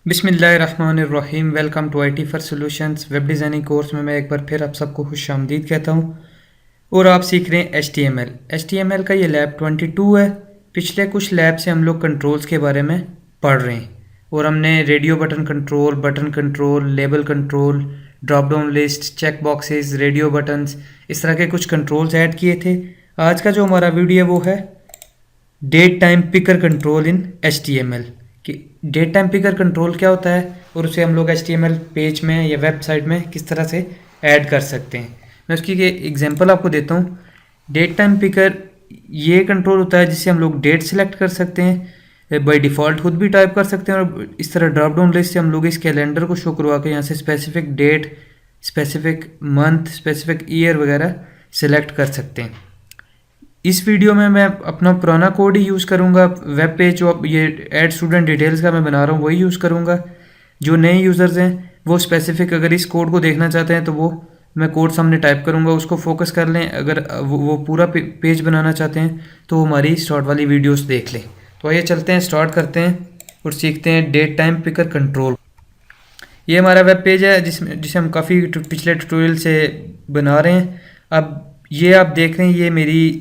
बिस्मिल्लाहिर्रहमानिर्रहीम। Welcome to IT for solutions. Web designing course में मैं एक बार फिर आप सबको खुशामदीद कहता हूँ और आप सीख रहे हैं एच टी एम एल का ये लैब 22 है। पिछले कुछ लैब से हम लोग कंट्रोल्स के बारे में पढ़ रहे हैं और हमने radio button control, label control, drop down list, check boxes, radio buttons, इस तरह के कुछ कंट्रोल्स ऐड किए थे। आज का जो हमारा वीडियो है वो है date time picker control in HTML। कि डेट टाइम पिकर कंट्रोल क्या होता है और उसे हम लोग HTML पेज में या वेबसाइट में किस तरह से ऐड कर सकते हैं। मैं उसकी एग्जांपल आपको देता हूँ। डेट टाइम पिकर ये कंट्रोल होता है जिससे हम लोग डेट सेलेक्ट कर सकते हैं, बाय डिफ़ॉल्ट खुद भी टाइप कर सकते हैं और इस तरह ड्रॉप डाउन लिस्ट से हम लोग इस कैलेंडर को शो करवा के यहाँ से specific date, specific month, specific year वगैरह सेलेक्ट कर सकते हैं। इस वीडियो में मैं अपना पुराना कोड ही यूज़ करूँगा। वेब पेज जो ये ऐड स्टूडेंट डिटेल्स का मैं बना रहा हूँ वही यूज़ करूँगा। जो नए यूज़र्स हैं वो स्पेसिफिक अगर इस कोड को देखना चाहते हैं तो वो मैं कोड सामने टाइप करूँगा, उसको फोकस कर लें। अगर वो पूरा पेज बनाना चाहते हैं तो वो हमारी स्टार्ट वाली वीडियोस देख लें। तो आइए चलते हैं, स्टार्ट करते हैं और सीखते हैं डेट टाइम पिकर कंट्रोल। ये हमारा वेब पेज है जिसे हम काफ़ी पिछले ट्यूटोरियल से बना रहे हैं। अब ये आप देख रहे हैं, ये मेरे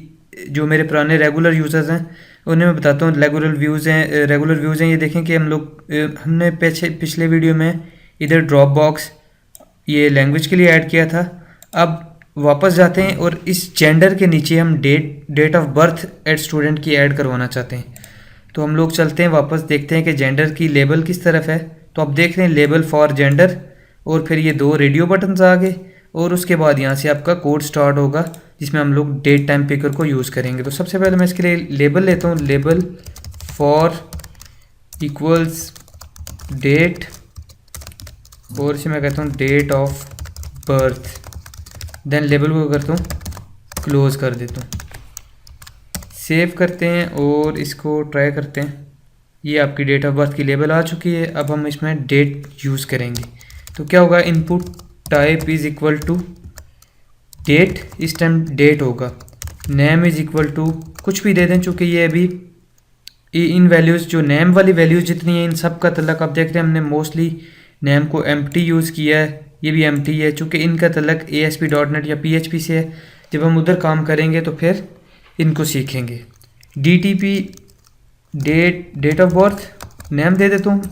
पुराने रेगुलर यूज़र्स हैं उन्हें मैं बताता हूँ। रेगुलर व्यूज़ हैं। ये देखें कि हमने पिछले वीडियो में इधर ड्रॉप बॉक्स ये लैंग्वेज के लिए ऐड किया था। अब वापस जाते हैं और इस जेंडर के नीचे हम date of birth at student की ऐड करवाना चाहते हैं। तो हम लोग चलते हैं वापस, देखते हैं कि जेंडर की लेबल किस तरफ है। तो आप देख रहे हैं लेबल फॉर जेंडर और फिर ये 2 रेडियो बटन्स आ गए और उसके बाद यहाँ से आपका कोड स्टार्ट होगा जिसमें हम लोग डेट टाइम पिकर को यूज़ करेंगे। तो सबसे पहले मैं इसके लिए लेबल लेता हूँ। लेबल फॉर इक्वल्स डेट और इसे मैं कहता हूँ date of birth. Then label को करता हूँ क्लोज कर देता हूँ। सेव करते हैं और इसको ट्राई करते हैं। ये आपकी डेट ऑफ बर्थ की लेबल आ चुकी है। अब हम इसमें डेट यूज़ करेंगे तो क्या होगा, input type is equal to date, इस टाइम डेट होगा। नेम इज़ इक्वल टू कुछ भी दे दें, चूँकि ये अभी इन वैल्यूज़ जो नेम वाली वैल्यूज़ जितनी है इन सब का तलक आप देख रहे हैं हमने मोस्टली नेम को एम्प्टी यूज़ किया है। ये भी एम्प्टी है चूँकि इनका तलक ASP.NET या PHP से है। जब हम उधर काम करेंगे तो फिर इनको सीखेंगे। DTP date of birth name दे देता हूँ,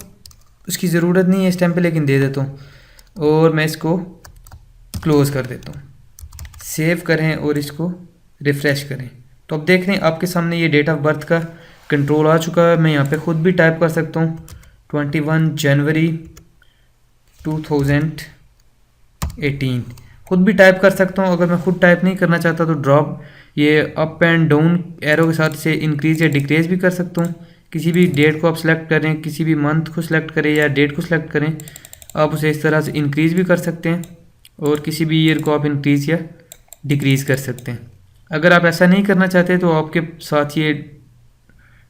उसकी ज़रूरत नहीं है इस टाइम पे लेकिन दे देता हूँ और मैं इसको क्लोज़ कर देता हूँ। सेव करें और इसको रिफ़्रेश करें तो अब देख रहे हैं आपके सामने ये डेट ऑफ बर्थ का कंट्रोल आ चुका है। मैं यहाँ पे ख़ुद भी टाइप कर सकता हूँ 21 जनवरी 2018 खुद भी टाइप कर सकता हूँ। अगर मैं खुद टाइप नहीं करना चाहता तो ड्रॉप ये अप एंड डाउन एरो के साथ से इंक्रीज़ या डिक्रीज़ भी कर सकता हूँ। किसी भी डेट को आप सेलेक्ट करें, किसी भी मंथ को सेलेक्ट करें या डेट को सेलेक्ट करें, आप उसे इस तरह से इंक्रीज़ भी कर सकते हैं और किसी भी ईयर को आप इंक्रीज़ या डिक्रीज़ कर सकते हैं। अगर आप ऐसा नहीं करना चाहते तो आपके साथ ये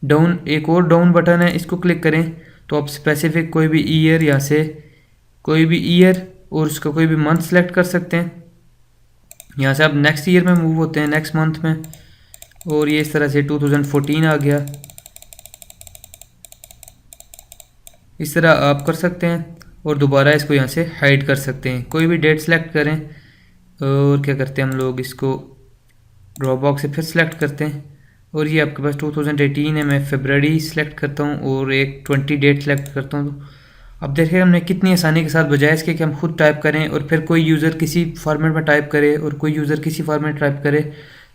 डाउन एक और डाउन बटन है, इसको क्लिक करें तो आप स्पेसिफिक कोई भी ईयर यहाँ से कोई भी ईयर और उसका कोई भी मंथ सेलेक्ट कर सकते हैं। यहाँ से आप नेक्स्ट ईयर में मूव होते हैं, नेक्स्ट मंथ में, और ये इस तरह से 2014 आ गया। इस तरह आप कर सकते हैं और दोबारा इसको यहाँ से हाइड कर सकते हैं। कोई भी डेट सेलेक्ट करें और क्या करते हैं हम लोग इसको ड्रॉप बॉक्स से फिर सेलेक्ट करते हैं और ये आपके पास 2018 है। मैं फरवरी सेलेक्ट करता हूँ और एक 20 डेट सेलेक्ट करता हूँ। तो अब देखिए हमने कितनी आसानी के साथ, बजाय इसके कि हम खुद टाइप करें और फिर कोई यूज़र किसी फॉर्मेट में टाइप करे और कोई यूज़र किसी फॉर्मेट में टाइप करे,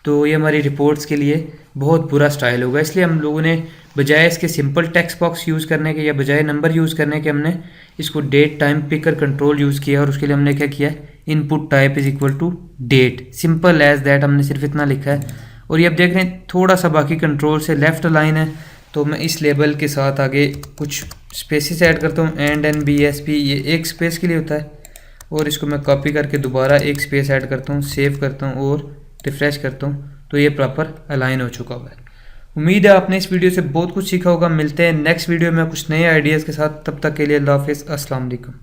तो ये हमारी रिपोर्ट्स के लिए बहुत बुरा स्टाइल होगा। इसलिए हम लोगों ने बजाय इसके सिंपल टेक्स्ट बॉक्स यूज़ करने के या बजाय नंबर यूज़ करने के हमने इसको date time picker control use किया और उसके लिए हमने क्या किया, input type is equal to date, simple as that हमने सिर्फ इतना लिखा है। और ये अब देख रहे हैं थोड़ा सा बाकी कंट्रोल से लेफ़्ट लाइन है तो मैं इस लेबल के साथ आगे कुछ स्पेसिस ऐड करता हूँ। NBSP ये एक स्पेस के लिए होता है और इसको मैं कॉपी करके दोबारा एक स्पेस ऐड करता हूँ, सेव करता हूँ और रिफ़्रेश करता हूँ तो ये प्रॉपर अलाइन हो चुका हुआ है। उम्मीद है आपने इस वीडियो से बहुत कुछ सीखा होगा। मिलते हैं नेक्स्ट वीडियो में कुछ नए आइडियाज़ के साथ, तब तक के लिए अल्लाह हाफ़िज़, अस्सलाम वालेकुम।